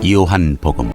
요한복음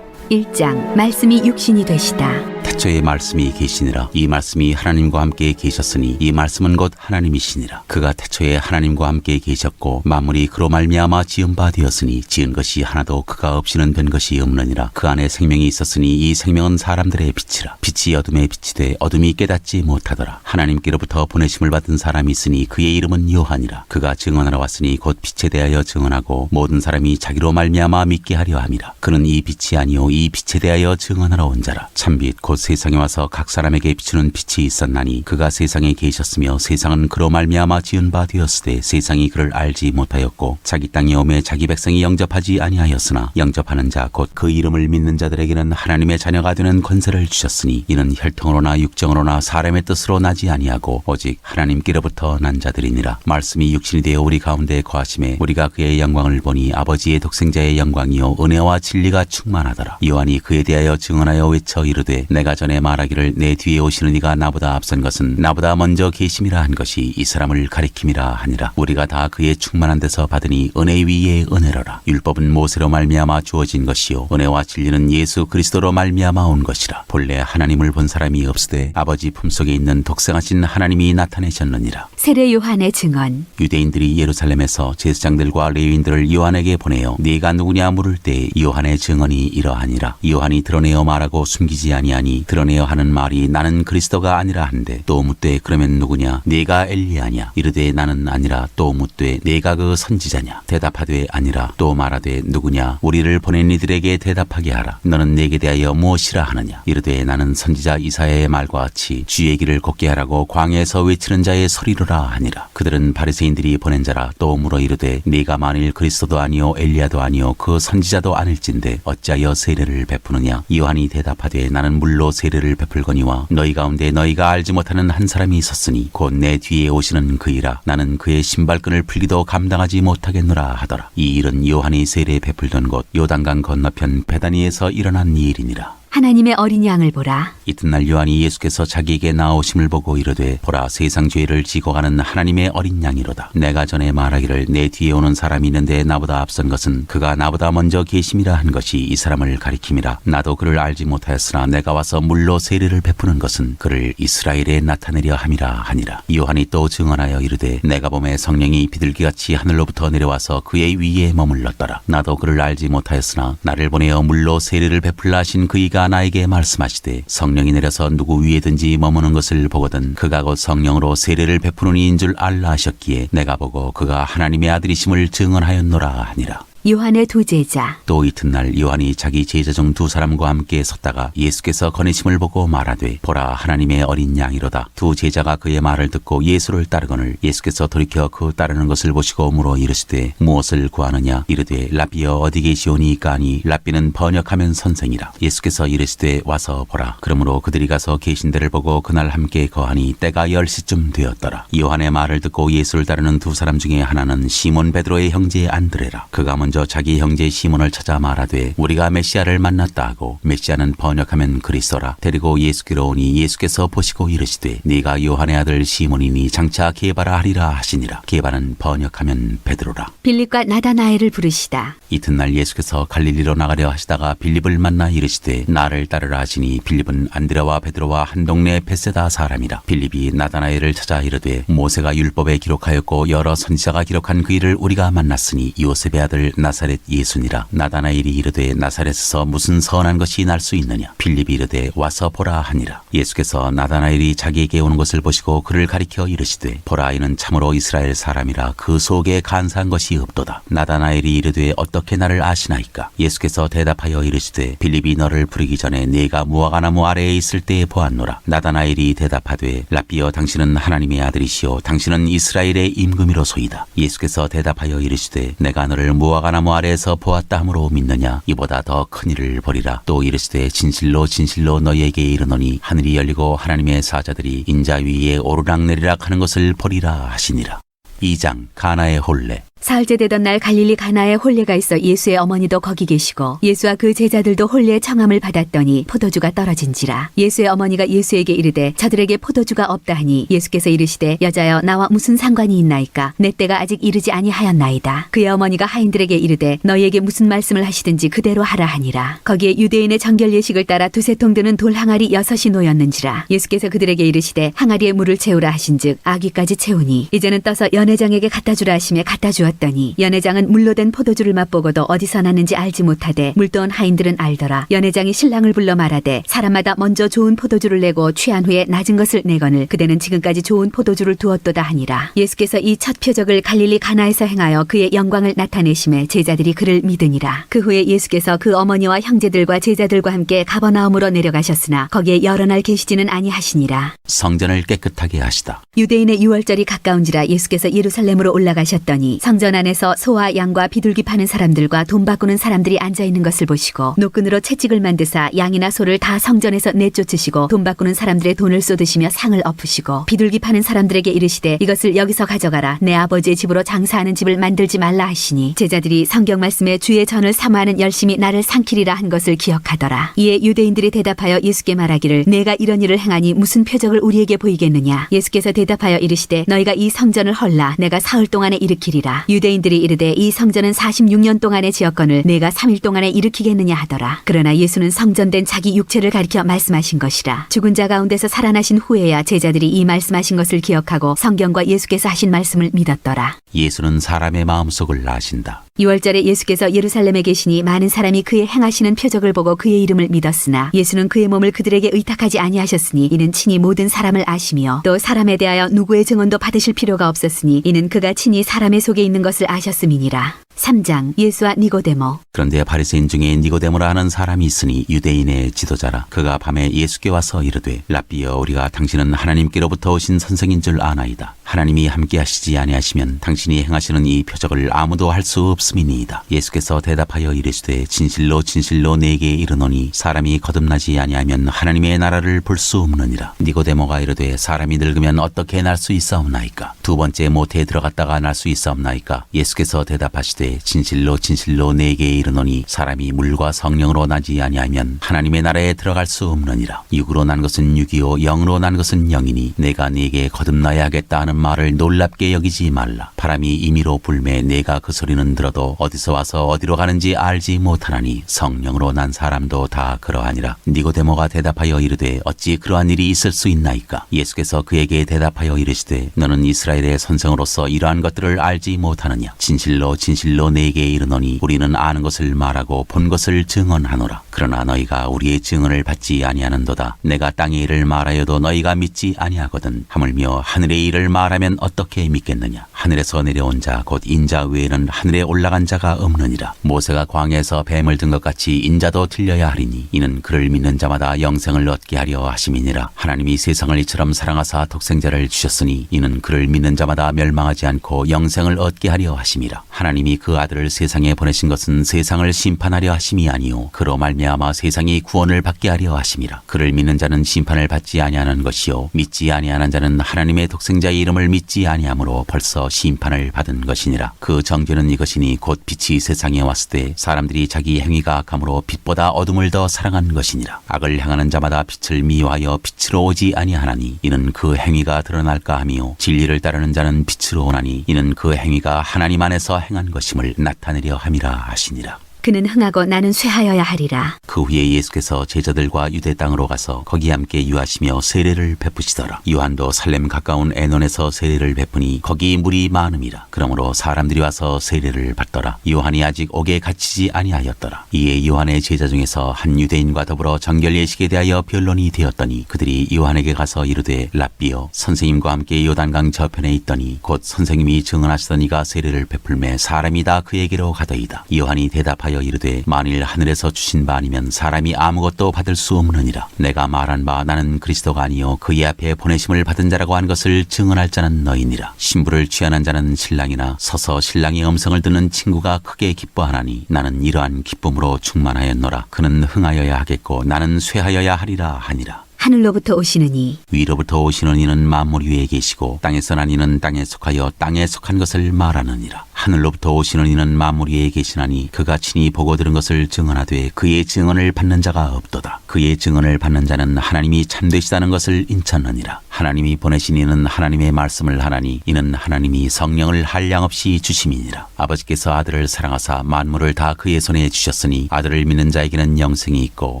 1장. 말씀이 육신이 되시다. 태초에 말씀이 계시니라. 이 말씀이 하나님과 함께 계셨으니 이 말씀은 곧 하나님이시니라. 그가 태초에 하나님과 함께 계셨고 만물이 그로 말미암아 지은 바 되었으니 지은 것이 하나도 그가 없이는 된 것이 없느니라. 그 안에 생명이 있었으니 이 생명은 사람들의 빛이라. 빛이 어둠에 비치되 어둠이 깨닫지 못하더라. 하나님께로부터 보내심을 받은 사람이 있으니 그의 이름은 요한이라. 그가 증언하러 왔으니 곧 빛에 대하여 증언하고 모든 사람이 자기로 말미암아 믿게 하려 함이라. 그는 이 빛이 아니요 이 빛에 대하여 증언하러 온 자라. 참빛 곧 세상에 와서 각 사람에게 비추는 빛이 있었나니 그가 세상에 계셨으며 세상은 그로 말미암아 지은 바 되었으되 세상이 그를 알지 못하였고 자기 땅에 오매 자기 백성이 영접하지 아니하였으나 영접하는 자 곧 그 이름을 믿는 자들에게는 하나님의 자녀가 되는 권세를 주셨으니 이는 혈통으로나 육정으로나 사람의 뜻으로 나지 아니하고 오직 하나님께로부터 난 자들이니라. 말씀이 육신이 되어 우리 가운데 거하심에 우리가 그의 영광을 보니 아버지의 독생자의 영광이요 은혜와 진리가 충만하더라. 요한이 그에 대하여 증언하여 외쳐 이르되 내가 전에 말하기를 내 뒤에 오시는 이가 나보다 앞선 것은 나보다 먼저 계심이라 한 것이 이 사람을 가리킴이라 하니라. 우리가 다 그의 충만한 데서 받으니 은혜 위에 은혜로라. 율법은 모세로 말미암아 주어진 것이요 은혜와 진리는 예수 그리스도로 말미암아 온 것이라. 본래 하나님을 본 사람이 없으되 아버지 품속에 있는 독생하신 하나님이 나타내셨느니라. 세례 요한의 증언. 유대인들이 예루살렘에서 제사장들과 레위인들을 요한에게 보내어 네가 누구냐 물을 때 요한의 증언이 이러하니라. 요한이 드러내어 말하고 숨기지 아니하니 드러내어 하는 말이 나는 그리스도가 아니라 한데 또 묻되 그러면 누구냐 네가 엘리야냐 이르되 나는 아니라 또 묻되 네가 그 선지자냐 대답하되 아니라 또 말하되 누구냐 우리를 보낸 이들에게 대답하게 하라. 너는 내게 대하여 무엇이라 하느냐 이르되 나는 선지자 이사야의 말과 같이 주의 길을 곱게 하라고 광야에서 외치는 자의 소리로라 하니라. 그들은 바리새인들이 보낸 자라. 또 물어 이르되 네가 만일 그리스도도 아니요 엘리야도 아니요 그 선지자도 아닐진데 어찌하여 세례를 베푸느냐. 요한이 대답하되 나는 물로 세례를 베풀거니와 너희 가운데 너희가 알지 못하는 한 사람이 있었으니 곧 내 뒤에 오시는 그이라. 나는 그의 신발끈을 풀기도 감당하지 못하겠노라 하더라. 이 일은 요한이 세례 베풀던 곳 요단강 건너편 베다니에서 일어난 일이니라. 하나님의 어린 양을 보라. 이튿날 요한이 예수께서 자기에게 나오심을 보고 이르되 보라 세상 죄를 지고 가는 하나님의 어린 양이로다. 내가 전에 말하기를 내 뒤에 오는 사람이 있는데 나보다 앞선 것은 그가 나보다 먼저 계심이라 한 것이 이 사람을 가리킴이라. 나도 그를 알지 못하였으나 내가 와서 물로 세례를 베푸는 것은 그를 이스라엘에 나타내려 함이라 하니라. 요한이 또 증언하여 이르되 내가 보매 성령이 비둘기같이 하늘로부터 내려와서 그의 위에 머물렀더라. 나도 그를 알지 못하였으나 나를 보내어 물로 세례를 베풀라 하신 그이가 나에게 말씀하시되 성령이 내려서 누구 위에든지 머무는 것을 보거든 그가 곧 성령으로 세례를 베푸는 이인 줄 알라 하셨기에 내가 보고 그가 하나님의 아들이심을 증언하였노라 하니라. 요한의 두 제자. 또 이튿날 요한이 자기 제자 중 두 사람과 함께 섰다가 예수께서 거니심을 보고 말하되 보라 하나님의 어린 양이로다. 두 제자가 그의 말을 듣고 예수를 따르거늘 예수께서 돌이켜 그 따르는 것을 보시고 물어 이르시되 무엇을 구하느냐 이르되 랍비여 어디 계시오니까 하니 랍비는 번역하면 선생이라. 예수께서 이르시되 와서 보라. 그러므로 그들이 가서 계신 데를 보고 그날 함께 거하니 때가 10시쯤 되었더라. 요한의 말을 듣고 예수를 따르는 두 사람 중에 하나는 시몬 베드로의 형제 안드레라. 그가 먼저 자기 형제 시몬을 찾아 말하되 우리가 메시아를 만났다 하고 메시아는 번역하면 그리스도라. 데리고 예수께로 오니 예수께서 보시고 이르시되 네가 요한의 아들 시몬이니 장차 게바라 하리라 하시니라. 게바는 번역하면 베드로라. 빌립과 나다나엘을 부르시다. 이튿날 예수께서 갈릴리로 나가려 하시다가 빌립을 만나 이르시되 나를 따르라 하시니 빌립은 안드레와 베드로와 한 동네 베세다 사람이라. 빌립이 나다나엘을 찾아 이르되 모세가 율법에 기록하였고 여러 선지자가 기록한 그 일을 우리가 만났으니 요셉의 아들 나사렛 예수니라. 나다나엘이 이르되 나사렛에서 무슨 선한 것이 날 수 있느냐. 빌립이 이르되 와서 보라 하니라. 예수께서 나다나엘이 자기에게 오는 것을 보시고 그를 가리켜 이르시되 보라 이는 참으로 이스라엘 사람이라 그 속에 간사한 것이 없도다. 나다나엘이 이르되 어떻게 나를 아시나이까. 예수께서 대답하여 이르시되 빌립이 너를 부르기 전에 네가 무화과나무 아래에 있을 때에 보았노라. 나다나엘이 대답하되 랍비여 당신은 하나님의 아들이시오 당신은 이스라엘의 임금이로소이다. 예수께서 대답하여 이르시되 내가 너를 무화과나무 아래에서 보았다 함으로 믿느냐. 이보다 더 큰 일을 보리라. 또 이르시되 진실로 진실로 너희에게 이르노니 하늘이 열리고 하나님의 사자들이 인자 위에 오르락내리락 하는 것을 보리라 하시니라. 2장. 가나의 혼례. 사흘째 되던 날 갈릴리 가나에 혼례가 있어 예수의 어머니도 거기 계시고 예수와 그 제자들도 혼례의 청함을 받았더니 포도주가 떨어진지라. 예수의 어머니가 예수에게 이르되 저들에게 포도주가 없다 하니 예수께서 이르시되 여자여 나와 무슨 상관이 있나이까 내 때가 아직 이르지 아니하였나이다. 그의 어머니가 하인들에게 이르되 너희에게 무슨 말씀을 하시든지 그대로 하라 하니라. 거기에 유대인의 정결 예식을 따라 두세 통 드는 돌 항아리 6이 놓였는지라. 예수께서 그들에게 이르시되 항아리에 물을 채우라 하신즉 아귀까지 채우니 이제는 떠서 연회장에게 갖다 주라 하시매 갖다 주었더니 연회장은 물로 된 포도주를 맛보고도 어디서 났는지 알지 못하되 물도온 하인들은 알더라. 연회장이 신랑을 불러 말하되 사람마다 먼저 좋은 포도주를 내고 취한 후에 낮은 것을 내거늘 그대는 지금까지 좋은 포도주를 두었도다 하니라. 예수께서 이 첫 표적을 갈릴리 가나에서 행하여 그의 영광을 나타내심에 제자들이 그를 믿으니라. 그 후에 예수께서 그 어머니와 형제들과 제자들과 함께 가버나움으로 내려가셨으나 거기에 여러 날 계시지는 아니하시니라. 성전을 깨끗하게 하시다. 유대인의 유월절이 가까운지라 예수께서 예루살렘으로 올라가셨더니 성전 안에서 소와 양과 비둘기 파는 사람들과 돈 바꾸는 사람들이 앉아 있는 것을 보시고 노끈으로 채찍을 만드사 양이나 소를 다 성전에서 내쫓으시고 돈 바꾸는 사람들의 돈을 쏟으시며 상을 엎으시고 비둘기 파는 사람들에게 이르시되 이것을 여기서 가져가라. 내 아버지의 집으로 장사하는 집을 만들지 말라 하시니 제자들이 성경 말씀에 주의 전을 사모하는 열심히 나를 삼키리라 한 것을 기억하더라. 이에 유대인들이 대답하여 예수께 말하기를 내가 이런 일을 행하니 무슨 표적을 우리에게 보이겠느냐. 예수께서 대답하여 이르시되 너희가 이 성전을 헐라 내가 사흘 동안에 일으키리라. 유대인들이 이르되 이 성전은 46년 동안에 지었거늘 내가 3일 동안에 일으키겠느냐 하더라. 그러나 예수는 성전된 자기 육체를 가리켜 말씀하신 것이라. 죽은 자 가운데서 살아나신 후에야 제자들이 이 말씀하신 것을 기억하고 성경과 예수께서 하신 말씀을 믿었더라. 예수는 사람의 마음속을 아신다. 6월절에 예수께서 예루살렘에 계시니 많은 사람이 그의 행하시는 표적을 보고 그의 이름을 믿었으나 예수는 그의 몸을 그들에게 의탁하지 아니하셨으니 이는 친히 모든 사람을 아시며 또 사람에 대하여 누구의 증언도 받으실 필요가 없었으니 이는 그가 친히 사람의 속에 있는 것을 아셨음이니라. 3장 예수와 니고데모. 그런데 바리새인 중에 니고데모라 하는 사람이 있으니 유대인의 지도자라. 그가 밤에 예수께 와서 이르되 랍비여 우리가 당신은 하나님께로부터 오신 선생인 줄 아나이다. 하나님이 함께 하시지 아니하시면 당신이 행하시는 이 표적을 아무도 할 수 없음이니이다. 예수께서 대답하여 이르시되 진실로 진실로 내게 이르노니 사람이 거듭나지 아니하면 하나님의 나라를 볼 수 없느니라. 니고데모가 이르되 사람이 늙으면 어떻게 날 수 있사옵나이까. 두 번째 모태에 들어갔다가 날 수 있사옵나이까. 예수께서 대답하시되 진실로 진실로 내게 이르노니 사람이 물과 성령으로 나지 아니하면 하나님의 나라에 들어갈 수 없느니라. 육으로 난 것은 육이요 영으로 난 것은 영이니 내가 네게 거듭나야 하겠다 하는 말을 놀랍게 여기지 말라. 바람이 임의로 불매 내가 그 소리는 들어도 어디서 와서 어디로 가는지 알지 못하나니 성령으로 난 사람도 다 그러하니라. 니고데모가 대답하여 이르되 어찌 그러한 일이 있을 수 있나이까. 예수께서 그에게 대답하여 이르시되 너는 이스라엘의 선생으로서 이러한 것들을 알지 못하느냐. 진실로 진실로 내게 이르노니 우리는 아는 것을 말하고 본 것을 증언하노라. 그러나 너희가 우리의 증언을 받지 아니하는도다. 내가 땅의 일을 말하여도 너희가 믿지 아니하거든. 하물며 하늘의 일을 말하면 어떻게 믿겠느냐. 하늘에서 내려온 자 곧 인자 외에는 하늘에 올라간 자가 없느니라. 모세가 광야에서 뱀을 든 것 같이 인자도 들려야 하리니 이는 그를 믿는 자마다 영생을 얻게 하려 하심이니라. 하나님이 세상을 이처럼 사랑하사 독생자를 주셨으니 이는 그를 믿는 자마다 멸망하지 않고 영생을 얻게 하려 하심이라. 하나님이 그 아들을 세상에 보내신 것은 세상을 심판하려 하심이 아니요 그로 말미암아 세상이 구원을 받게 하려 하심이라. 그를 믿는 자는 심판을 받지 아니하는 것이요 믿지 아니하는 자는 하나님의 독생자의 이름을 믿지 아니하므로 벌써 심판을 받은 것이니라. 그 정죄는 이것이니 곧 빛이 세상에 왔을 때 사람들이 자기 행위가 악함으로 빛보다 어둠을 더 사랑한 것이니라. 악을 행하는 자마다 빛을 미워하여 빛으로 오지 아니하나니 이는 그 행위가 드러날까 하며 진리를 따르는 자는 빛으로 오나니 이는 그 행위가 하나님 안에서 행한 것임을 나타내려 함이라 하시니라. 그는 흥하고 나는 쇠하여야 하리라. 그 후에 예수께서 제자들과 유대 땅으로 가서 거기 함께 유하시며 세례를 베푸시더라. 요한도 살렘 가까운 에논에서 세례를 베푸니 거기 물이 많음이라. 그러므로 사람들이 와서 세례를 받더라. 요한이 아직 옥에 갇히지 아니하였더라. 이에 요한의 제자 중에서 한 유대인과 더불어 정결 예식에 대하여 변론이 되었더니 그들이 요한에게 가서 이르되 랍비여 선생님과 함께 요단강 저편에 있더니 곧 선생님이 증언하시던 이가 세례를 베풀매 사람이 다 그에게로 가더이다. 요한이 대답하여 이르되 만일 하늘에서 주신 바 아니면 사람이 아무것도 받을 수 없느니라. 내가 말한 바 나는 그리스도가 아니요 그의 앞에 보내심을 받은 자라고 한 것을 증언할 자는 너희니라. 신부를 취하는 자는 신랑이나 서서 신랑의 음성을 듣는 친구가 크게 기뻐하나니 나는 이러한 기쁨으로 충만하였노라. 그는 흥하여야 하겠고 나는 쇠하여야 하리라 하니라. 하늘로부터 오시는 이. 위로부터 오시는 이는 만물 위에 계시고 땅에서 난 이는 땅에 속하여 땅에 속한 것을 말하느니라. 하늘로부터 오시는 이는 만물 위에 계시나니 그가 친히 보고 들은 것을 증언하되 그의 증언을 받는 자가 없도다. 그의 증언을 받는 자는 하나님이 참되시다는 것을 인쳤느니라. 하나님이 보내신 이는 하나님의 말씀을 하나니 이는 하나님이 성령을 한량없이 주심이니라. 아버지께서 아들을 사랑하사 만물을 다 그의 손에 주셨으니 아들을 믿는 자에게는 영생이 있고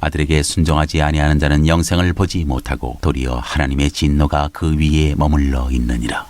아들에게 순종하지 아니하는 자는 영생을 보지 못하고 도리어 하나님의 진노가 그 위에 머물러 있느니라.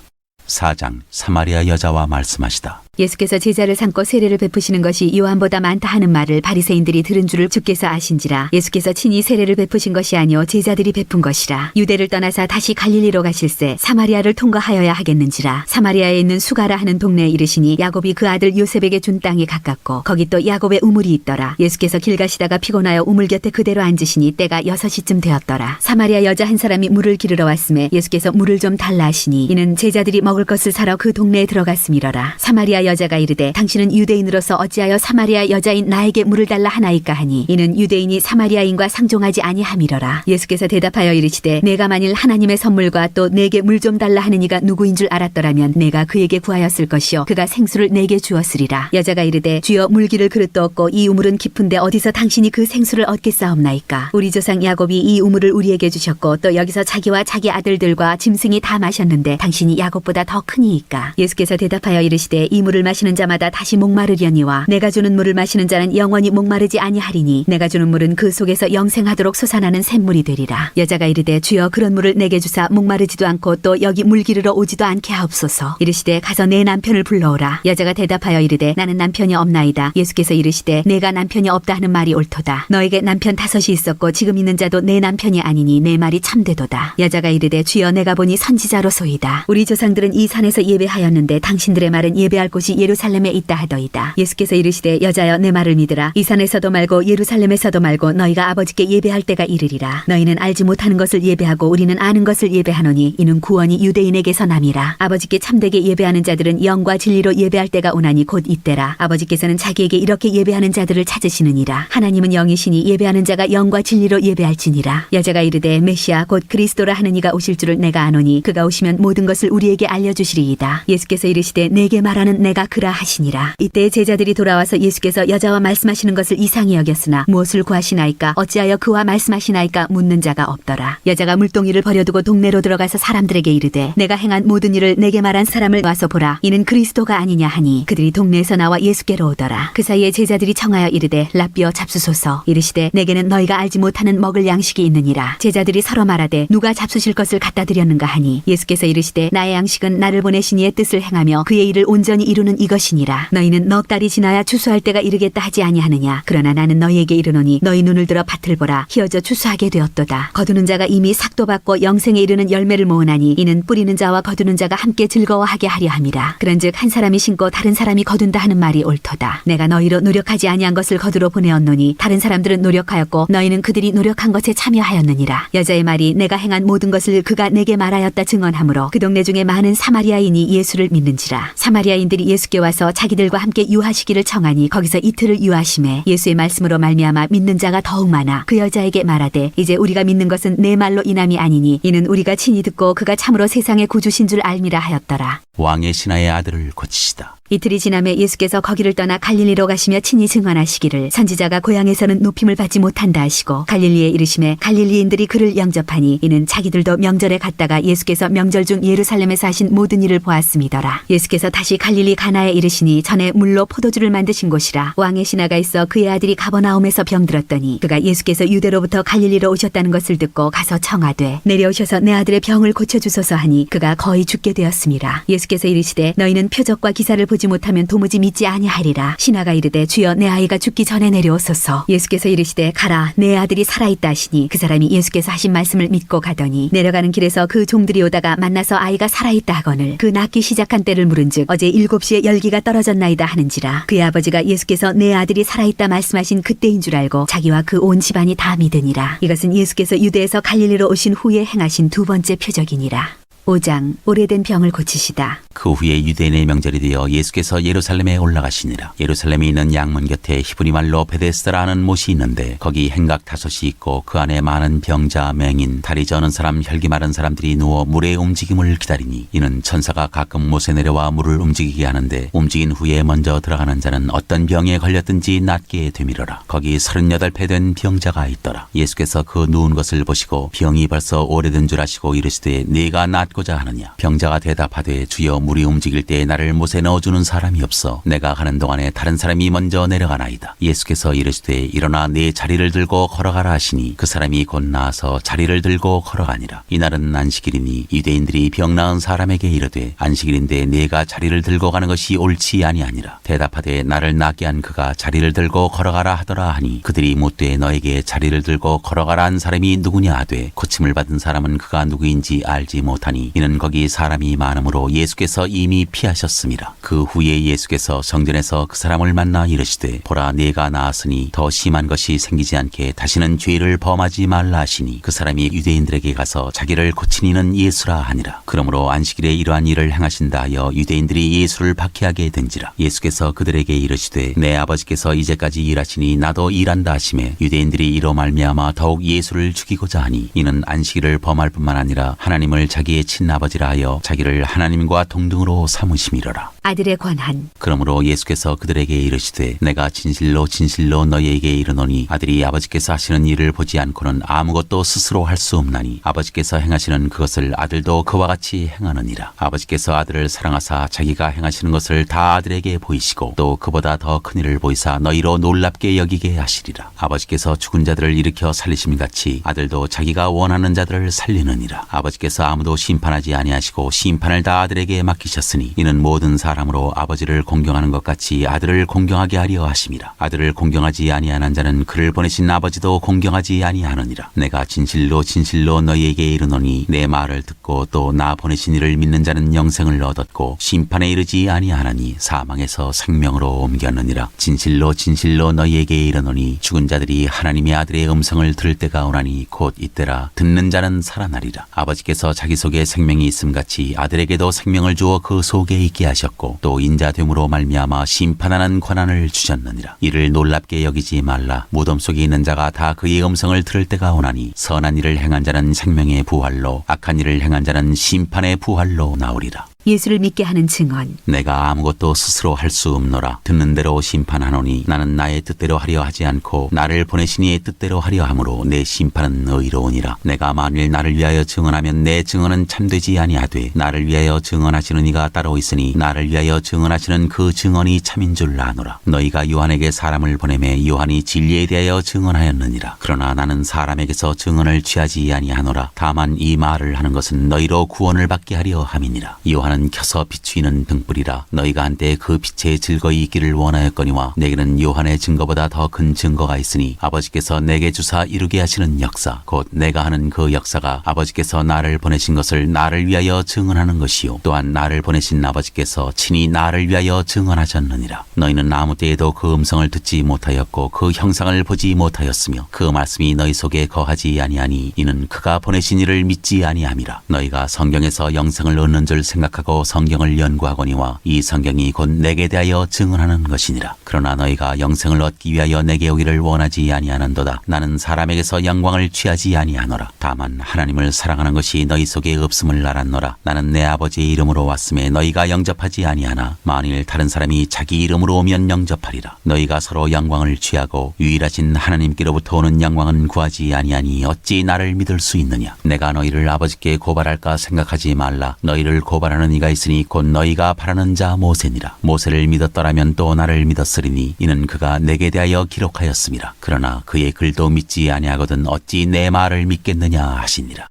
4장 사마리아 여자와 말씀하시다. 예수께서 제자를 삼고 세례를 베푸시는 것이 요한보다 많다 하는 말을 바리새인들이 들은 줄을 주께서 아신지라. 예수께서 친히 세례를 베푸신 것이 아니요 제자들이 베푼 것이라. 유대를 떠나사 다시 갈릴리로 가실새 사마리아를 통과하여야 하겠는지라. 사마리아에 있는 수가라 하는 동네에 이르시니 야곱이 그 아들 요셉에게 준 땅이 가깝고 거기 또 야곱의 우물이 있더라. 예수께서 길 가시다가 피곤하여 우물 곁에 그대로 앉으시니 때가 6시쯤 되었더라. 사마리아 여자 한 사람이 물을 기르러 왔음에 예수께서 물을 좀 달라 하시니 이는 제자들이 먹을 것을 사러 그 동네에 들어갔음이러라. 사마리아 여자가 이르되 당신은 유대인으로서 어찌하여 사마리아 여자인 나에게 물을 달라 하나이까 하니 이는 유대인이 사마리아인과 상종하지 아니함이러라. 예수께서 대답하여 이르시되 내가 만일 하나님의 선물과 또 내게 물 좀 달라 하는 이가 누구인 줄 알았더라면 내가 그에게 구하였을 것이요 그가 생수를 내게 주었으리라. 여자가 이르되 주여 물기를 그릇도 없고 이 우물은 깊은데 어디서 당신이 그 생수를 얻겠사옵나이까. 우리 조상 야곱이 이 우물을 우리에게 주셨고 또 여기서 자기와 자기 아들들과 짐승이 다 마셨는데 당신이 야곱보다 더 크니이까. 예수께서 대답하여 이르시되 이 물을 마시는 자마다 다시 목마르려니와 내가 주는 물을 마시는 자는 영원히 목마르지 아니하리니 내가 주는 물은 그 속에서 영생하도록 솟아나는 샘물이 되리라. 여자가 이르되 주여 그런 물을 내게 주사 목마르지도 않고 또 여기 물 기르러 오지도 않게 하옵소서. 이르시되 가서 내 남편을 불러오라. 여자가 대답하여 이르되 나는 남편이 없나이다. 예수께서 이르시되 내가 남편이 없다 하는 말이 옳도다. 너에게 남편 5이 있었고 지금 있는 자도 내 남편이 아니니 내 말이 참되도다. 여자가 이르되 주여 내가 보니 선지자로소이다. 우리 조상들은 이 산에서 예배하였는데 당신들의 말은 예배할 곳이 예루살렘에 있다 하더이다. 예수께서 이르시되 여자여 내 말을 믿으라. 이 산에서도 말고 예루살렘에서도 말고 너희가 아버지께 예배할 때가 이르리라. 너희는 알지 못하는 것을 예배하고 우리는 아는 것을 예배하노니 이는 구원이 유대인에게서 남이라. 아버지께 참되게 예배하는 자들은 영과 진리로 예배할 때가 오나니 곧 이때라. 아버지께서는 자기에게 이렇게 예배하는 자들을 찾으시느니라. 하나님은 영이시니 예배하는 자가 영과 진리로 예배할지니라. 여자가 이르되 메시아 곧 그리스도라 하는 이가 오실 줄을 내가 아노니 그가 오시면 모든 것을 우리에게 알려주시리이다. 예수께서 이르시되 내게 말하는 내가 그라 하시니라. 이때 제자들이 돌아와서 예수께서 여자와 말씀하시는 것을 이상히 여겼으나 무엇을 구하시나이까 어찌하여 그와 말씀하시나이까 묻는 자가 없더라. 여자가 물동이를 버려두고 동네로 들어가서 사람들에게 이르되 내가 행한 모든 일을 내게 말한 사람을 와서 보라. 이는 그리스도가 아니냐 하니 그들이 동네에서 나와 예수께로 오더라. 그 사이에 제자들이 청하여 이르되 랍비여 잡수소서. 이르시되 내게는 너희가 알지 못하는 먹을 양식이 있느니라. 제자들이 서로 말하되 누가 잡수실 것을 갖다 드렸는가 하니 예수께서 이르시되 나의 양식은 나를 보내신 이의 뜻을 행하며 그의 일을 온전히 이루는 이것이니라. 너희는 넉 달이 지나야 추수할 때가 이르겠다 하지 아니하느냐. 그러나 나는 너희에게 이르노니 너희 눈을 들어 밭을 보라. 희어져 추수하게 되었도다. 거두는 자가 이미 삭도 받고 영생에 이르는 열매를 모으나니 이는 뿌리는 자와 거두는 자가 함께 즐거워하게 하려 함이라. 그런즉 한 사람이 심고 다른 사람이 거둔다 하는 말이 옳도다. 내가 너희로 노력하지 아니한 것을 거두러 보내었노니 다른 사람들은 노력하였고 너희는 그들이 노력한 것에 참여하였느니라. 여자의 말이 내가 행한 모든 것을 그가 내게 말하였다 증언하므로 그 동네 중에 많은 사마리아인이 예수를 믿는지라. 사마리아인들이 예수께 와서 자기들과 함께 유하시기를 청하니 거기서 이틀을 유하심에 예수의 말씀으로 말미암아 믿는 자가 더욱 많아 그 여자에게 말하되 이제 우리가 믿는 것은 내 말로 인함이 아니니 이는 우리가 친히 듣고 그가 참으로 세상의 구주신 줄 알미라 하였더라. 왕의 신하의 아들을 고치시다. 이틀이 지남에 예수께서 거기를 떠나 갈릴리로 가시며 친히 증언하시기를 선지자가 고향에서는 높임을 받지 못한다 하시고 갈릴리에 이르심에 갈릴리인들이 그를 영접하니 이는 자기들도 명절에 갔다가 예수께서 명절 중 예루살렘에서 하신 모든 일을 보았음이더라. 예수께서 다시 갈릴리 가나에 이르시니 전에 물로 포도주를 만드신 곳이라. 왕의 신하가 있어 그의 아들이 가버나움에서 병들었더니 그가 예수께서 유대로부터 갈릴리로 오셨다는 것을 듣고 가서 청하되 내려오셔서 내 아들의 병을 고쳐주소서 하니 그가 거의 죽게 되었음이라. 예수께서 이르시되 너희는 표적과 기사를 보지 못하면 도무지 믿지 아니하리라. 신하가 이르되 주여 내 아이가 죽기 전에 내려오소서. 예수께서 이르시되 가라 내 아들이 살아있다 하시니 그 사람이 예수께서 하신 말씀을 믿고 가더니 내려가는 길에서 그 종들이 오다가 만나서 아이가 살아있다 하거늘 그 낳기 시작한 때를 물은즉 어제 7시에 열기가 떨어졌나이다 하는지라. 그의 아버지가 예수께서 내 아들이 살아있다 말씀하신 그때인 줄 알고 자기와 그 온 집안이 다 믿으니라. 이것은 예수께서 유대에서 갈릴리로 오신 후에 행하신 두 번째 표적이니라. 5장 오래된 병을 고치시다. 그 후에 유대인의 명절이 되어 예수께서 예루살렘에 올라가시니라. 예루살렘에 있는 양문 곁에 히브리 말로 베데스다라는 못이 있는데 거기 행각 5이 있고 그 안에 많은 병자, 맹인, 다리 저는 사람, 혈기 마른 사람들이 누워 물의 움직임을 기다리니 이는 천사가 가끔 못에 내려와 물을 움직이게 하는데 움직인 후에 먼저 들어가는 자는 어떤 병에 걸렸든지 낫게 되밀어라. 거기 38배 된 병자가 있더라. 예수께서 그 누운 것을 보시고 병이 벌써 오래된 줄 아시고 이르시되 네가 낫고자 하느냐. 병자가 대답하되 주여 물이 움직일 때 나를 못에 넣어주는 사람이 없어 내가 가는 동안에 다른 사람이 먼저 내려가나이다. 예수께서 이르시되 일어나 네 자리를 들고 걸어가라 하시니 그 사람이 곧 나아서 자리를 들고 걸어가니라. 이날은 안식일이니 유대인들이 병 나은 사람에게 이르되 안식일인데 네가 자리를 들고 가는 것이 옳지 아니하니라. 대답하되 나를 낫게 한 그가 자리를 들고 걸어가라 하더라 하니 그들이 묻되 너에게 자리를 들고 걸어가라 한 사람이 누구냐 하되 고침을 받은 사람은 그가 누구인지 알지 못하니 이는 거기 사람이 많으므로 예수께서 이미 피하셨음이라. 그 후에 예수께서 성전에서 그 사람을 만나 이르시되 보라 네가 나았으니 더 심한 것이 생기지 않게 다시는 죄를 범하지 말라 하시니 그 사람이 유대인들에게 가서 자기를 고치니는 예수라 하니라. 그러므로 안식일에 이러한 일을 행하신다 하여 유대인들이 예수를 박해하게 된지라. 예수께서 그들에게 이르시되 내 아버지께서 이제까지 일하시니 나도 일한다 하시매 유대인들이 이로 말미암아 더욱 예수를 죽이고자 하니 이는 안식일을 범할 뿐만 아니라 하나님을 자기의 친아버지라 하여 자기를 하나님과 동등으로 삼으심이로라. 아들의 권한. 그러므로 예수께서 그들에게 이르시되 내가 진실로 진실로 너희에게 이르노니 아들이 아버지께서 하시는 일을 보지 않고는 아무것도 스스로 할 수 없나니 아버지께서 행하시는 그것을 아들도 그와 같이 행하느니라. 아버지께서 아들을 사랑하사 자기가 행하시는 것을 다 아들에게 보이시고 또 그보다 더 큰 일을 보이사 너희로 놀랍게 여기게 하시리라. 아버지께서 죽은 자들을 일으켜 살리심같이 아들도 자기가 원하는 자들을 살리느니라. 아버지께서 아무도 심판하지 아니하시고 심판을 다 아들에게 맡기셨으니 이는 모든 사람으로 아버지를 공경하는 것 같이 아들을 공경하게 하려 하심이라. 아들을 공경하지 아니하는 자는 그를 보내신 아버지도 공경하지 아니하느니라. 내가 진실로 진실로 너희에게 이르노니 내 말을 듣고 또 나 보내신 이를 믿는 자는 영생을 얻었고 심판에 이르지 아니하나니 사망에서 생명으로 옮겼느니라. 진실로 진실로 너희에게 이르노니 죽은 자들이 하나님의 아들의 음성을 들을 때가 오나니 곧 이때라. 듣는 자는 살아나리라. 아버지께서 자기 속에 생명이 있음같이 아들에게도 생명을 주어 그 속에 있게 하셨고 또 인자됨으로 말미암아 심판하는 권한을 주셨느니라. 이를 놀랍게 여기지 말라. 무덤 속에 있는 자가 다 그의 음성을 들을 때가 오나니 선한 일을 행한 자는 생명의 부활로 악한 일을 행한 자는 심판의 부활로 나오리라. 예수를 믿게 하는 증언. 내가 아무것도 스스로 할 수 없노라. 듣는 대로 심판하노니 나는 나의 뜻대로 하려 하지 않고 나를 보내신 이의 뜻대로 하려 함으로 내 심판은 의로우니라. 내가 만일 나를 위하여 증언하면 내 증언은 참되지 아니하되 나를 위하여 증언하시는 이가 따로 있으니 나를 위하여 증언하시는 그 증언이 참인 줄 아노라. 너희가 요한에게 사람을 보내매 요한이 진리에 대하여 증언하였느니라. 그러나 나는 사람에게서 증언을 취하지 아니하노라. 다만 이 말을 하는 것은 너희로 구원을 받게 하려 함이니라. 요한은 켜서 비추이는 등불이라. 너희가 한때 그 빛에 즐거이 있기를 원하였거니와 내게는 요한의 증거보다 더 큰 증거가 있으니 아버지께서 내게 주사 이루게 하시는 역사 곧 내가 하는 그 역사가 아버지께서 나를 보내신 것을 나를 위하여 증언하는 것이요 또한 나를 보내신 아버지께서 친히 나를 위하여 증언하셨느니라. 너희는 아무 때에도 그 음성을 듣지 못하였고 그 형상을 보지 못하였으며 그 말씀이 너희 속에 거하지 아니하니 이는 그가 보내신 이를 믿지 아니함이라. 너희가 성경에서 영생을 얻는 줄 생각하고 성경을 연구하거니와 이 성경이 곧 내게 대하여 증언하는 것이니라. 그러나 너희가 영생을 얻기 위하여 내게 오기를 원하지 아니하는도다. 나는 사람에게서 영광을 취하지 아니하노라. 다만 하나님을 사랑하는 것이 너희 속에 없음을 알았노라. 나는 내 아버지의 이름으로 왔음에 너희가 영접하지 아니하나 만일 다른 사람이 자기 이름으로 오면 영접하리라. 너희가 서로 영광을 취하고 유일하신 하나님께로부터 오는 영광은 구하지 아니하니 어찌 나를 믿을 수 있느냐. 내가 너희를 아버지께 고발할까 생각하지 말라. 너희를 고발하는 이가 있으니 곧 너희가 바라는 자 모세니라. 모세를 믿었더라면 또 나를 믿었으리니 이는 그가 내게 대하여 기록하였음이라. 그러나 그의 글도 믿지 아니하거든 어찌 내 말을 믿겠느냐 하시니라.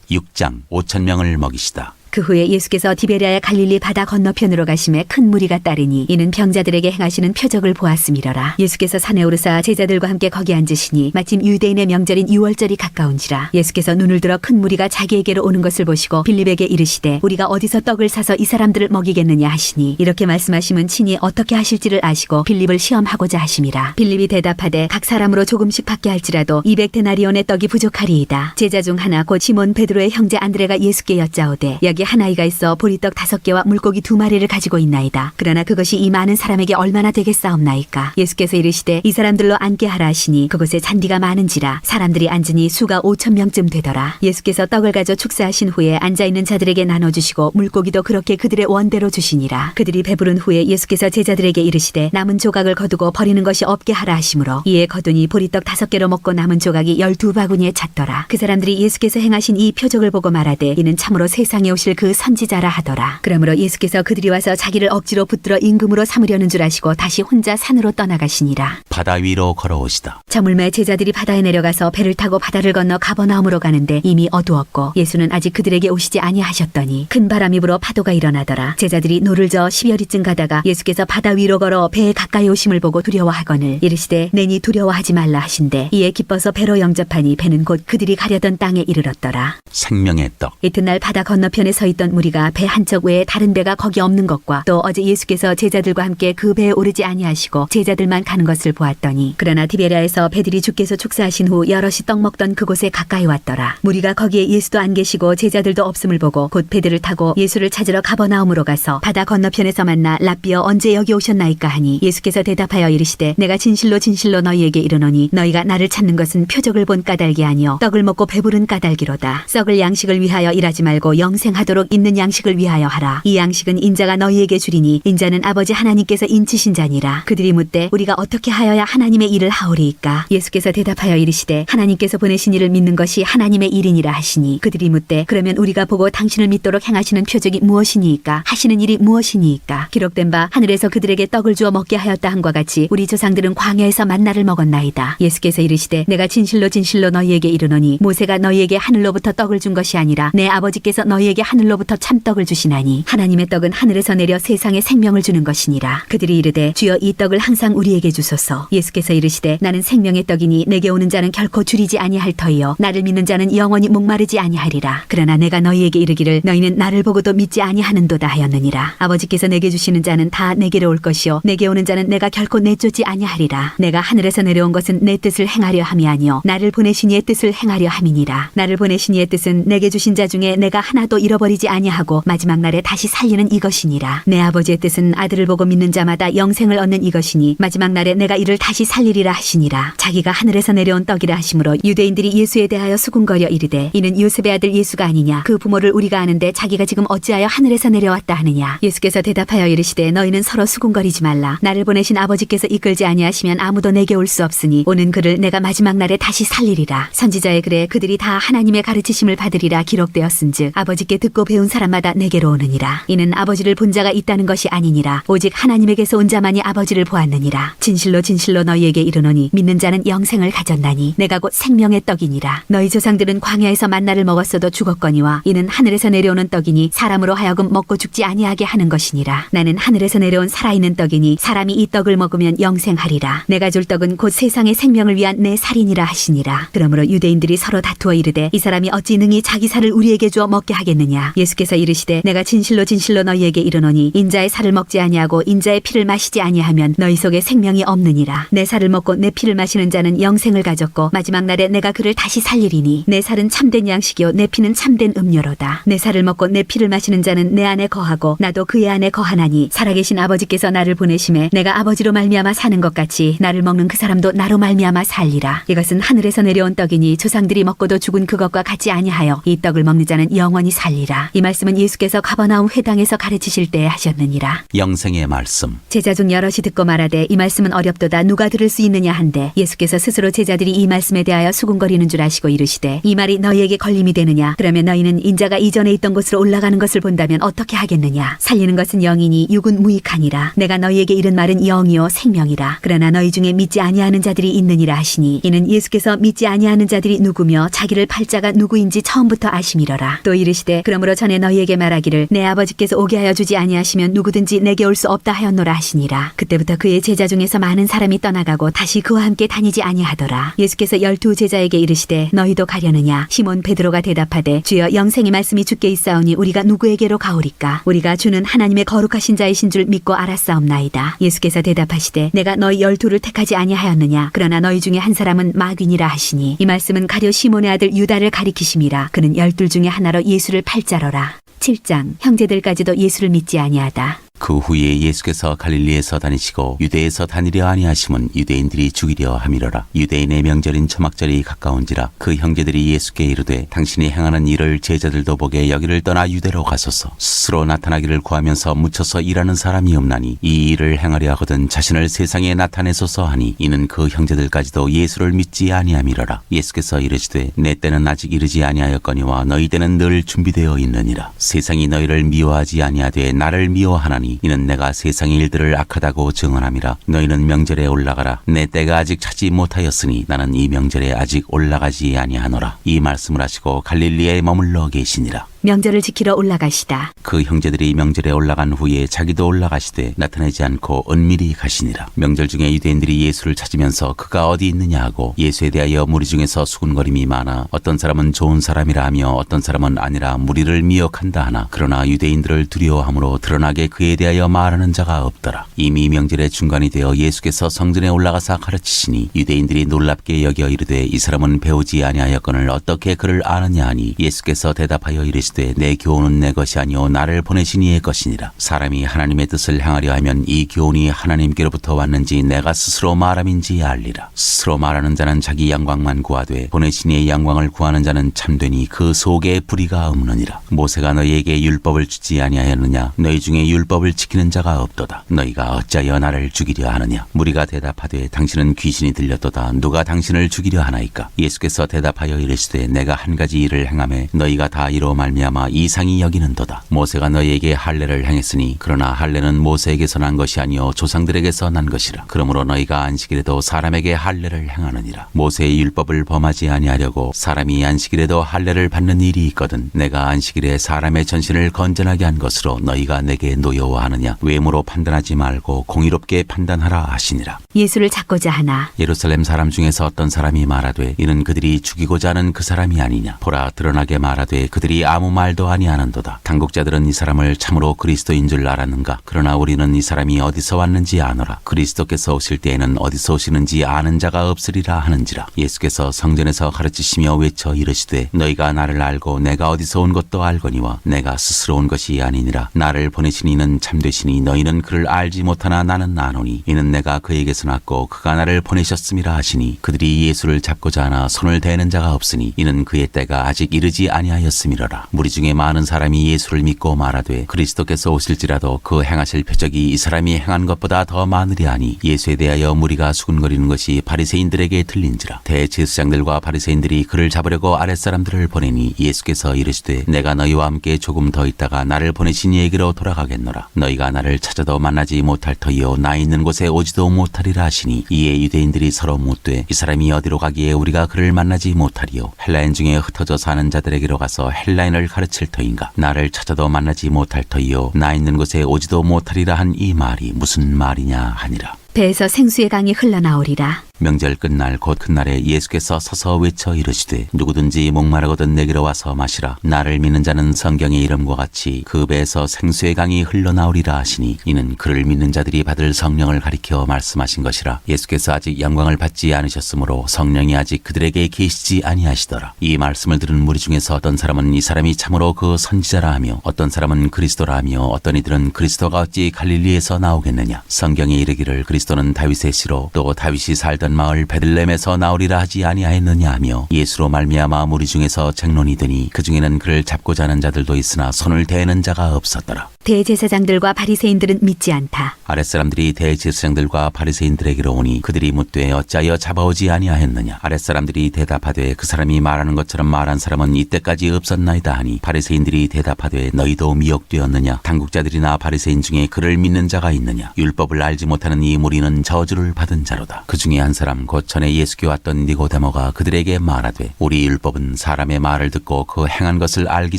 6장 5,000명을 먹이시다. 그 후에 예수께서 디베랴의 갈릴리 바다 건너편으로 가심에 큰 무리가 따르니 이는 병자들에게 행하시는 표적을 보았음이러라. 예수께서 산에 오르사 제자들과 함께 거기 앉으시니 마침 유대인의 명절인 유월절이 가까운지라. 예수께서 눈을 들어 큰 무리가 자기에게로 오는 것을 보시고 빌립에게 이르시되 우리가 어디서 떡을 사서 이 사람들을 먹이겠느냐 하시니 이렇게 말씀하시면 친히 어떻게 하실지를 아시고 빌립을 시험하고자 하심이라. 빌립이 대답하되 각 사람으로 조금씩 받게 할지라도 200데나리온의 떡이 부족하리이다. 제자 중 하나 곧 시몬 베드로의 형제 안드레가 예수께 여짜오되 여기 여기 한 아이가 있어 보리떡 5개와 물고기 2마리를 가지고 있나이다. 그러나 그것이 이 많은 사람에게 얼마나 되겠사옵나이까. 예수께서 이르시되 이 사람들로 앉게 하라 하시니 그곳에 잔디가 많은지라 사람들이 앉으니 수가 5,000명쯤 되더라. 예수께서 떡을 가져 축사하신 후에 앉아있는 자들에게 나눠주시고 물고기도 그렇게 그들의 원대로 주시니라. 그들이 배부른 후에 예수께서 제자들에게 이르시되 남은 조각을 거두고 버리는 것이 없게 하라 하시므로 이에 거두니 보리떡 5개로 먹고 남은 조각이 12바구니에 찼더라. 그 사람들이 예수께서 행하신 이 표적을 보고 말하되 이는 참으로 세상에 오실 그 선지자라 하더라. 그러므로 예수께서 그들이 와서 자기를 억지로 붙들어 임금으로 삼으려는 줄 아시고 다시 혼자 산으로 떠나가시니라. 바다 위로 걸어오시다. 저물매 제자들이 바다에 내려가서 배를 타고 바다를 건너 가버나움으로 가는데 이미 어두웠고 예수는 아직 그들에게 오시지 아니하셨더니 큰 바람이 불어 파도가 일어나더라. 제자들이 노를 저어 10여리쯤 가다가 예수께서 바다 위로 걸어 배에 가까이 오심을 보고 두려워하거늘 이르시되 내니 두려워하지 말라 하신대 이에 기뻐서 배로 영접하니 배는 곧 그들이 가려던 땅에 이르렀더라. 생명의 떡. 이튿날 바다 건너편에 서 있던 무리가 배 한척 외에 다른 배가 거기 없는 것과 또 어제 예수께서 제자들과 함께 그 배에 오르지 아니하시고 제자들만 가는 것을 보았더니 그러나 디베랴에서 배들이 주께서 축사하신 후 여럿이 떡 먹던 그곳에 가까이 왔더라. 무리가 거기에 예수도 안 계시고 제자들도 없음을 보고 곧 배들을 타고 예수를 찾으러 가버나움으로 가서 바다 건너편에서 만나 랍비여 언제 여기 오셨나이까 하니 예수께서 대답하여 이르시되 내가 진실로 진실로 너희에게 이르노니 너희가 나를 찾는 것은 표적을 본 까닭이 아니요 떡을 먹고 배부른 까닭이로다. 썩을 양식을 위하여 일하지 말고 영생하도록 있는 양식을 위하여 하라. 이 양식은 인자가 너희에게 주리니 인자는 아버지 하나님께서 인치신 자니라. 그들이 묻되 우리가 어떻게 하여야 하나님의 일을 하오리이까. 예수께서 대답하여 이르시되 하나님께서 보내신 이를 믿는 것이 하나님의 일이니라 하시니 그들이 묻되 그러면 우리가 보고 당신을 믿도록 행하시는 표적이 무엇이니이까 하시는 일이 무엇이니이까. 기록된 바 하늘에서 그들에게 떡을 주어 먹게 하였다 함과 같이 우리 조상들은 광야에서 만나를 먹었나이다. 예수께서 이르시되 내가 진실로 진실로 너희에게 이르노니 모세가 너희에게 하늘로부터 떡을 준 것이 아니라 내 아버지께서 너희에게 하늘로부터 참떡을 주시나니 하나님의 떡은 하늘에서 내려 세상에 생명을 주는 것이니라. 그들이 이르되 주여 이 떡을 항상 우리에게 주소서. 예수께서 이르시되 나는 생명의 떡이니 내게 오는 자는 결코 줄이지 아니할 터이요 나를 믿는 자는 영원히 목마르지 아니하리라. 그러나 내가 너희에게 이르기를 너희는 나를 보고도 믿지 아니하는도다 하였느니라. 아버지께서 내게 주시는 자는 다 내게로 올 것이요 내게 오는 자는 내가 결코 내쫓지 아니하리라. 내가 하늘에서 내려온 것은 내 뜻을 행하려 함이 아니요 나를 보내신 이의 뜻을 행하려 함이니라. 나를 보내신 이의 뜻은 내게 주신 자 중에 내가 하나도 잃어버리지 아니하고 마지막 날에 다시 살리는 이것이니라. 내 아버지의 뜻은 아들을 보고 믿는 자마다 영생을 얻는 이것이니 마지막 날에 내가 이를 다시 살리리라 하시니라. 자기가 하늘에서 내려온 떡이라 하시므로 유대인들이 예수에 대하여 수군거려 이르되 이는 요셉의 아들 예수가 아니냐. 그 부모를 우리가 아는데 자기가 지금 어찌하여 하늘에서 내려왔다 하느냐. 예수께서 대답하여 이르시되 너희는 서로 수군거리지 말라. 나를 보내신 아버지께서 이끌지 아니하시면 아무도 내게 올 수 없으니 오는 그를 내가 마지막 날에 다시 살리리라. 선지자의 글에 그들이 다 하나님의 가르치심을 받으리라 기록되었은즉 아버지께 듣고 배운 사람마다 내게로 오느니라. 이는 아버지를 본 자가 있다는 것이 아니니라. 오직 하나님에게서 온 자만이 아버지를 보았느니라. 진실로 진실로 너희에게 이르노니 믿는 자는 영생을 가졌나니 내가 곧 생명의 떡이니라. 너희 조상들은 광야에서 만나를 먹었어도 죽었거니와 이는 하늘에서 내려오는 떡이니 사람으로 하여금 먹고 죽지 아니하게 하는 것이니라. 나는 하늘에서 내려온 살아있는 떡이니 사람이 이 떡을 먹으면 영생하리라. 내가 줄 떡은 곧 세상의 생명을 위한 내 살이니라 하시니라. 그러므로 유대인들이 서로 다투어 이르되 이 사람이 어찌 능히 자기 살을 우리에게 주어 먹게 하겠느냐. 예수께서 이르시되 내가 진실로 진실로 너희에게 이르노니 인자의 살을 먹지 아니하고 인자의 피를 마시지 아니하면 너희 속에 생명이 없느니라. 내 살을 먹고 내 피를 마시는 자는 영생을 가졌고 마지막 날에 내가 그를 다시 살리리니 내 살은 참된 양식이요 내 피는 참된 음료로다. 내 살을 먹고 내 피를 마시는 자는 내 안에 거하고 나도 그의 안에 거하나니 살아계신 아버지께서 나를 보내심에 내가 아버지로 말미암아 사는 것 같이 나를 먹는 그 사람도 나로 말미암아 살리라. 이것은 하늘에서 내려온 떡이니 조상들이 먹고도 죽은 그것과 같지 아니하여 이 떡을 먹는 자는 영원히 살리라. 이 말씀은 예수께서 가버나움 회당에서 가르치실 때에 하셨느니라. 영생의 말씀. 제자 중 여럿이 듣고 말하되 이 말씀은 어렵도다 누가 들을 수 있느냐 한데 예수께서 스스로 제자들이 이 말씀에 대하여 수군거리는 줄 아시고 이르시되 이 말이 너희에게 걸림이 되느냐. 그러면 너희는 인자가 이전에 있던 곳으로 올라가는 것을 본다면 어떻게 하겠느냐. 살리는 것은 영이니 육은 무익하니라. 내가 너희에게 이른 말은 영이요 생명이라. 그러나 너희 중에 믿지 아니하는 자들이 있느니라 하시니 이는 예수께서 믿지 아니하는 자들이 누구며 자기를 팔 자가 누구인지 처음부터 아심이러라. 또 이르시되 그러므로 전에 너희에게 말하기를 내 아버지께서 오게 하여 주지 아니하시면 누구든지 내게 올 수 없다 하였노라 하시니라. 그때부터 그의 제자 중에서 많은 사람이 떠나가고 다시 그와 함께 다니지 아니하더라. 예수께서 12 제자에게 이르시되 너희도 가려느냐. 시몬 베드로가 대답하되 주여 영생의 말씀이 주께 있사오니 우리가 누구에게로 가오리까. 우리가 주는 하나님의 거룩하신 자이신 줄 믿고 알았사옵나이다. 예수께서 대답하시되 내가 너희 12를 택하지 아니하였느냐. 그러나 너희 중에 한 사람은 마귀니라 하시니 이 말씀은 가룟 시몬의 아들 유다를 가리키심이라. 그는 12 중에 하나로 예수를 팔자러라. 7장. 형제들까지도 예수를 믿지 아니하다. 그 후에 예수께서 갈릴리에서 다니시고 유대에서 다니려 아니하심은 유대인들이 죽이려 함이로라. 유대인의 명절인 초막절이 가까운지라. 그 형제들이 예수께 이르되 당신이 행하는 일을 제자들도 보게 여기를 떠나 유대로 가소서. 스스로 나타나기를 구하면서 묻혀서 일하는 사람이 없나니 이 일을 행하려 하거든 자신을 세상에 나타내소서 하니 이는 그 형제들까지도 예수를 믿지 아니함이로라. 예수께서 이르시되 내 때는 아직 이르지 아니하였거니와 너희 때는 늘 준비되어 있느니라. 세상이 너희를 미워하지 아니하되 나를 미워하나니 이는 내가 세상의 일들을 악하다고 증언함이라. 너희는 명절에 올라가라. 내 때가 아직 차지 못하였으니 나는 이 명절에 아직 올라가지 아니하노라. 이 말씀을 하시고 갈릴리에 머물러 계시니라. 명절을 지키러 올라가시다. 그 형제들이 명절에 올라간 후에 자기도 올라가시되 나타내지 않고 은밀히 가시니라. 명절 중에 유대인들이 예수를 찾으면서 그가 어디 있느냐 하고 예수에 대하여 무리 중에서 수군거림이 많아 어떤 사람은 좋은 사람이라 하며 어떤 사람은 아니라 무리를 미혹한다 하나 그러나 유대인들을 두려워함으로 드러나게 그에 대하여 말하는 자가 없더라. 이미 명절의 중간이 되어 예수께서 성전에 올라가사 가르치시니 유대인들이 놀랍게 여겨 이르되 이 사람은 배우지 아니하였거늘 어떻게 그를 아느냐 하니 예수께서 대답하여 이르시되 내 교훈은 내 것이 아니오 나를 보내신 이의 것이니라. 사람이 하나님의 뜻을 행하려 하면 이 교훈이 하나님께로부터 왔는지 내가 스스로 말함인지 알리라. 스스로 말하는 자는 자기 영광만 구하되 보내신 이의 영광을 구하는 자는 참되니 그 속에 불의가 없느니라. 모세가 너희에게 율법을 주지 아니하였느냐. 너희 중에 율법을 지키는 자가 없도다. 너희가 어찌하여 나를 죽이려 하느냐. 무리가 대답하되 당신은 귀신이 들렸도다. 누가 당신을 죽이려 하나이까. 예수께서 대답하여 이르시되 내가 한 가지 일을 행하매 너희가 다 이로 말미암아 이상히 여기는도다. 모세가 너희에게 할례를 행했으니 그러나 할례는 모세에게서 난 것이 아니요 조상들에게서 난 것이라. 그러므로 너희가 안식일에도 사람에게 할례를 행하느니라. 모세의 율법을 범하지 아니하려고 사람이 안식일에도 할례를 받는 일이 있거든 내가 안식일에 사람의 전신을 건전하게 한 것으로 너희가 내게 노여워하느냐. 외모로 판단하지 말고 공의롭게 판단하라 하시니라. 예수를 찾고자 하나. 예루살렘 사람 중에서 어떤 사람이 말하되 이는 그들이 죽이고자 하는 그 사람이 아니냐. 보라 드러나게 말하되 그들이 아무 말도 아니하는도다. 당국자들은 이 사람을 참으로 그리스도인 줄 알았는가. 그러나 우리는 이 사람이 어디서 왔는지 아노라. 그리스도께서 오실 때에는 어디서 오시는지 아는 자가 없으리라 하는지라. 예수께서 성전에서 가르치시며 외쳐 이르시되 너희가 나를 알고 내가 어디서 온 것도 알거니와 내가 스스로 온 것이 아니니라. 나를 보내신 이는 참되시니 너희는 그를 알지 못하나 나는 아노니 이는 내가 그에게서 났고 그가 나를 보내셨음이라 하시니 그들이 예수를 잡고자 하나 손을 대는 자가 없으니 이는 그의 때가 아직 이르지 아니하였음이로라. 무리 중에 많은 사람이 예수를 믿고 말하되 그리스도께서 오실지라도 그 행하실 표적이 이 사람이 행한 것보다 더 많으리 하니 예수에 대하여 무리가 수군거리는 것이 바리새인들에게 들린지라. 대제사장들과 바리새인들이 그를 잡으려고 아랫사람들을 보내니 예수께서 이르시되 내가 너희와 함께 조금 더 있다가 나를 보내신 이에게로 돌아가겠노라. 너희가 나를 찾아도 만나지 못할 터이요 나 있는 곳에 오지도 못하리라 하시니 이에 유대인들이 서로 묻되 이 사람이 어디로 가기에 우리가 그를 만나지 못하리요. 헬라인 중에 흩어져 사는 자들에게로 가서 헬라인을 가르칠 터인가. 나를 찾아도 만나지 못할 터이요 나 있는 곳에 오지도 못하리라 한 이 말이 무슨 말이냐 하니라. 배에서 생수의 강이 흘러나오리라. 명절 끝날 곧 그날에 예수께서 서서 외쳐 이르시되 누구든지 목마르거든 내게로 와서 마시라. 나를 믿는 자는 성경의 이름과 같이 그 배에서 생수의 강이 흘러나오리라 하시니 이는 그를 믿는 자들이 받을 성령을 가리켜 말씀하신 것이라. 예수께서 아직 영광을 받지 않으셨으므로 성령이 아직 그들에게 계시지 아니하시더라. 이 말씀을 들은 무리 중에서 어떤 사람은 이 사람이 참으로 그 선지자라 하며 어떤 사람은 그리스도라 하며 어떤 이들은 그리스도가 어찌 갈릴리에서 나오겠느냐. 성경에 이르기를 그리스도는 다윗의 씨로 또 다윗이 살던 마을 베들레헴에서 나오리라 하지 아니하였느냐 하며 예수로 말미암아 무리 중에서 쟁론이 되니 그 중에는 그를 잡고자 하는 자들도 있으나 손을 대는 자가 없었더라. 대제사장들과 바리새인들은 믿지 않다. 아랫사람들이 대제사장들과 바리새인들에게로 오니 그들이 묻되 어찌하여 잡아오지 아니하였느냐. 아랫사람들이 대답하되 그 사람이 말하는 것처럼 말한 사람은 이때까지 없었나이다 하니 바리새인들이 대답하되 너희도 미혹되었느냐. 당국자들이나 바리새인 중에 그를 믿는 자가 있느냐. 율법을 알지 못하는 이 무리는 저주를 받은 자로다. 그 중에 한 사람 곧 전에 예수께 왔던 니고데모가 그들에게 말하되 우리 율법은 사람의 말을 듣고 그 행한 것을 알기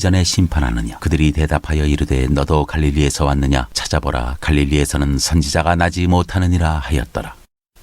전에 심판하느냐. 그들이 대답하여 이르되 너도 갈릴리에서 왔느냐. 찾아보라 갈릴리에서는 선지자가 나지 못하느니라 하였더라.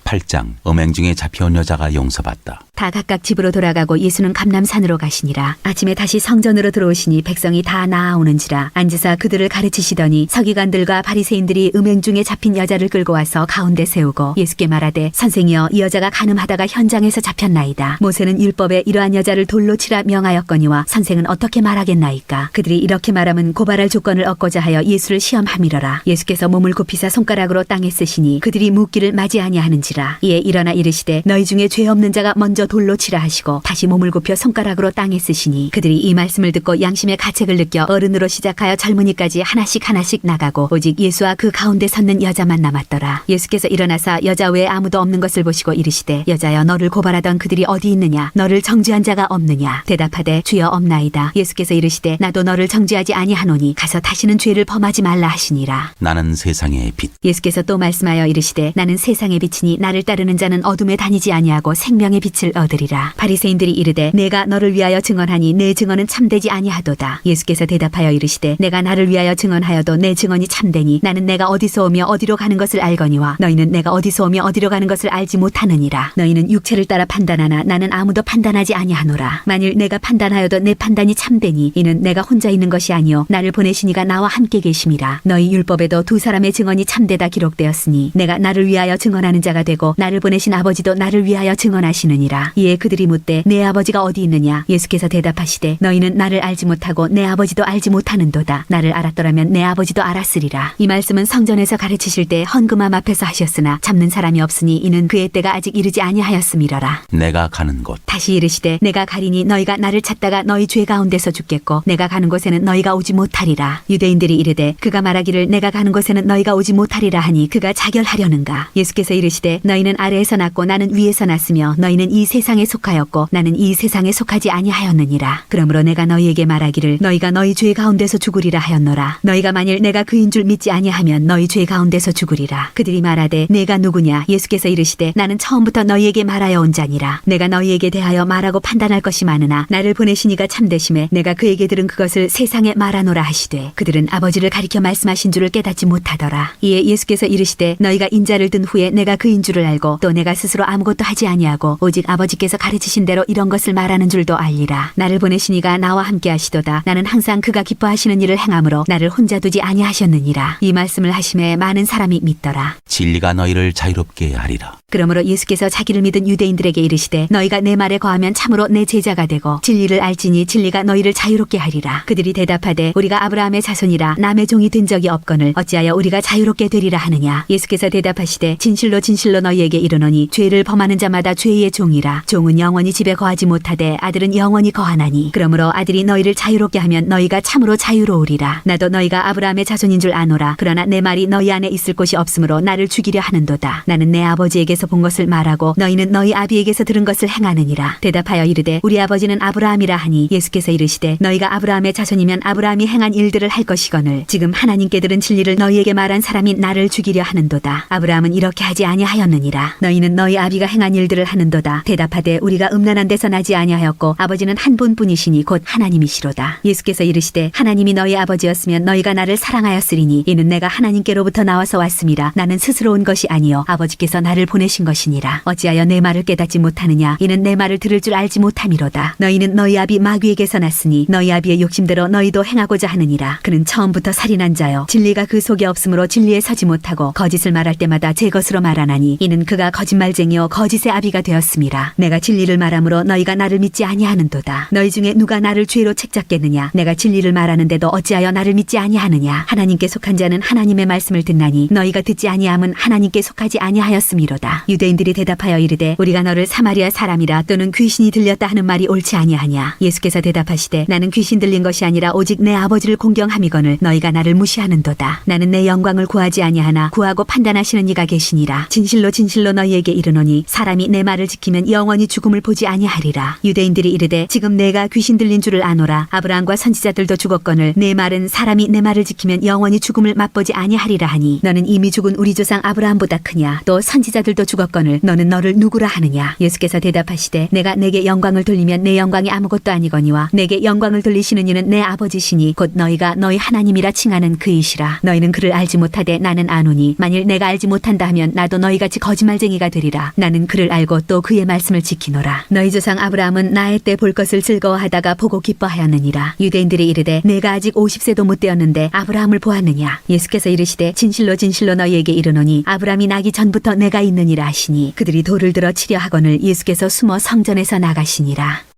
8장 음행 중에 잡혀온 여자가 용서받다. 다 각각 집으로 돌아가고 예수는 감람산으로 가시니라. 아침에 다시 성전으로 들어오시니 백성이 다 나아오는지라. 앉으사 그들을 가르치시더니 서기관들과 바리새인들이 음행 중에 잡힌 여자를 끌고 와서 가운데 세우고 예수께 말하되 선생이여 이 여자가 간음하다가 현장에서 잡혔나이다. 모세는 율법에 이러한 여자를 돌로 치라 명하였거니와 선생은 어떻게 말하겠나이까. 그들이 이렇게 말하면 고발할 조건을 얻고자 하여 예수를 시험함이러라. 예수께서 몸을 굽히사 손가락으로 땅에 쓰시니 그들이 묻기를 맞이 아니하는지라. 이에 일어나 이르시되 너희 중에 죄 없는 자가 먼저 돌로 치라 하시고 다시 몸을 굽혀 손가락으로 땅에 쓰시니 그들이 이 말씀을 듣고 양심의 가책을 느껴 어른으로 시작하여 젊은이까지 하나씩 나가고 오직 예수와 그 가운데 섰는 여자만 남았더라. 예수께서 일어나사 여자 외에 아무도 없는 것을 보시고 이르시되 여자여 너를 고발하던 그들이 어디 있느냐. 너를 정죄한 자가 없느냐. 대답하되 주여 없나이다. 예수께서 이르시되 나도 너를 정죄하지 아니하노니 가서 다시는 죄를 범하지 말라 하시니라. 나는 세상의 빛. 예수께서 또 말씀하여 이르시되 나는 세상의 빛이니 나를 따르는 자는 어둠에 다니지 아니하고 생명의 빛을 얻으리라. 바리새인들이 이르되 내가 너를 위하여 증언하니 내 증언은 참되지 아니하도다. 예수께서 대답하여 이르시되 내가 나를 위하여 증언하여도 내 증언이 참되니 나는 내가 어디서 오며 어디로 가는 것을 알거니와 너희는 내가 어디서 오며 어디로 가는 것을 알지 못하느니라. 너희는 육체를 따라 판단하나 나는 아무도 판단하지 아니하노라. 만일 내가 판단하여도 내 판단이 참되니 이는 내가 혼자 있는 것이 아니요 나를 보내시니가 나와 함께 계심이라. 너희 율법에도 두 사람의 증언이 참되다 기록되었으니 내가 나를 위하여 증언하는 자가 되고 나를 보내신 아버지도 나를 위하여 증언하시느니라. 이에 그들이 묻되 내 아버지가 어디 있느냐. 예수께서 대답하시되 너희는 나를 알지 못하고 내 아버지도 알지 못하는도다. 나를 알았더라면 내 아버지도 알았으리라. 이 말씀은 성전에서 가르치실 때 헌금함 앞에서 하셨으나 잡는 사람이 없으니 이는 그의 때가 아직 이르지 아니하였음이러라. 내가 가는 곳. 다시 이르시되 내가 가리니 너희가 나를 찾다가 너희 죄 가운데서 죽겠고 내가 가는 곳에는 너희가 오지 못하리라. 유대인들이 이르되 그가 말하기를 내가 가는 곳에는 너희가 오지 못하리라 하니 그가 자결하려는가. 예수께서 이르시되 너희는 아래에서 났고 나는 위에서 났으며 너희는 이 세상에 속하였고 나는 이 세상에 속하지 아니하였느니라. 그러므로 내가 너희에게 말하기를 너희가 너희 죄 가운데서 죽으리라 하였노라. 너희가 만일 내가 그인 줄 믿지 아니하면 너희 죄 가운데서 죽으리라. 그들이 말하되 내가 누구냐. 예수께서 이르시되 나는 처음부터 너희에게 말하여 온 자니라. 내가 너희에게 대하여 말하고 판단할 것이 많으나 나를 보내시니가 참되심에 내가 그에게 들은 그것을 세상에 말하노라 하시되 그들은 아버지를 가리켜 말씀하신 줄을 깨닫지 못하더라. 이에 예수께서 이르시되 너희가 인자를 든 후에 내가 그인 줄을 알고 또 내가 스스로 아무것도 하지 아니하고 오직 아버지께서 가르치신 대로 이런 것을 말하는 줄도 알리라. 나를 보내시니가 나와 함께 하시도다. 나는 항상 그가 기뻐하시는 일을 행함으로 나를 혼자 두지 아니하셨느니라. 이 말씀을 하심에 많은 사람이 믿더라. 진리가 너희를 자유롭게 하리라. 그러므로 예수께서 자기를 믿은 유대인들에게 이르시되 너희가 내 말에 거하면 참으로 내 제자가 되고 진리를 알지니 진리가 너희를 자유롭게 하리라. 그들이 대답하되 우리가 아브라함의 자손이라 남의 종이 된 적이 없거늘 어찌하여 우리가 자유롭게 되리라 하느냐. 예수께서 대답하시되 진실로 진실로 너희에게 이르노니 죄를 범하는 자마다 죄의 종이라. 종은 영원히 집에 거하지 못하되 아들은 영원히 거하나니 그러므로 아들이 너희를 자유롭게 하면 너희가 참으로 자유로우리라. 나도 너희가 아브라함의 자손인 줄 아노라. 그러나 내 말이 너희 안에 있을 곳이 없으므로 나를 죽이려 하는도다. 나는 내 아버지에게서 본 것을 말하고 너희는 너희 아비에게서 들은 것을 행하느니라. 대답하여 이르되 우리 아버지는 아브라함이라 하니 예수께서 이르시되 너희가 아브라함의 자손이면 아브라함이 행한 일들을 할 것이거늘 지금 하나님께 들은 진리를 너희에게 말한 사람이 나를 죽이려 하는도다. 아브라함은 이렇게 하지 아니하였느니라. 너희는 너희 아비가 행한 일들을 하는도다. 대답하되 우리가 음란한 데서 나지 아니하였고 아버지는 한 분뿐이시니 곧 하나님이시로다. 예수께서 이르시되 하나님이 너희 아버지였으면 너희가 나를 사랑하였으리니 이는 내가 하나님께로부터 나와서 왔음이라. 나는 스스로 온 것이 아니요 아버지께서 나를 보내신 것이니라. 어찌하여 내 말을 깨닫지 못하느냐. 이는 내 말을 들을 줄 알지 못함이로다. 너희는 너희 아비 마귀에게서 났으니 너희 아비의 욕심대로 너희도 행하고자 하느니라. 그는 처음부터 살인한 자요 진리가 그 속에 없으므로 진리에 서지 못하고 거짓을 말할 때마다 제 것으로 말하나니 이는 그가 거짓말쟁이요 거짓의 아비가 되었음이라. 내가 진리를 말하므로 너희가 나를 믿지 아니하는도다. 너희 중에 누가 나를 죄로 책잡겠느냐. 내가 진리를 말하는데도 어찌하여 나를 믿지 아니하느냐. 하나님께 속한 자는 하나님의 말씀을 듣나니 너희가 듣지 아니함은 하나님께 속하지 아니하였음이로다. 유대인들이 대답하여 이르되 우리가 너를 사마리아 사람이라 또는 귀신이 들렸다 하는 말이 옳지 아니하냐. 예수께서 대답하시되 나는 귀신 들린 것이 아니라 오직 내 아버지를 공경함이거늘 너희가 나를 무시하는도다. 나는 내 영광을 구하지 아니하나 구하고 판단하시는 이가 계시니라. 진실로 진실로 너희에게 이르노니 사람이 내 말을 지키면 영원히 죽음을 보지 아니하리라. 유대인들이 이르되 지금 내가 귀신 들린 줄을 아노라. 아브라함과 선지자들도 죽었거늘 내 말은 사람이 내 말을 지키면 영원히 죽음을 맛보지 아니하리라 하니 너는 이미 죽은 우리 조상 아브라함보다 크냐. 또 선지자들도 죽었거늘 너는 너를 누구라 하느냐. 예수께서 대답하시되 내가 내게 영광을 돌리면 내 영광이 아무것도 아니거니와 내게 영광을 돌리시는 이는 내 아버지시니 곧 너희가 너희 하나님이라 칭하는 그이시라. 너희는 그를 알지 못하되 나는 아노니 만일 내가 알지 못한다 하면 나도 너희같이 다시 거짓말쟁이가 되리라. 나는 그를 알고 또 그의 말씀을 지키노라. 너희 조상 아브라함은 나의 때 볼 것을 즐거워하다가 보고 기뻐하였느니라. 유대인들이 이르되 내가 아직 50세도 못 되었는데 아브라함을 보았느냐. 예수께서 이르시되 진실로 진실로 너희에게 이르노니 아브라함이 나기 전부터 내가 있느니라 하시니 그들이 돌을 들어 치려 하거늘 예수께서 숨어 성전에서 나가시니라.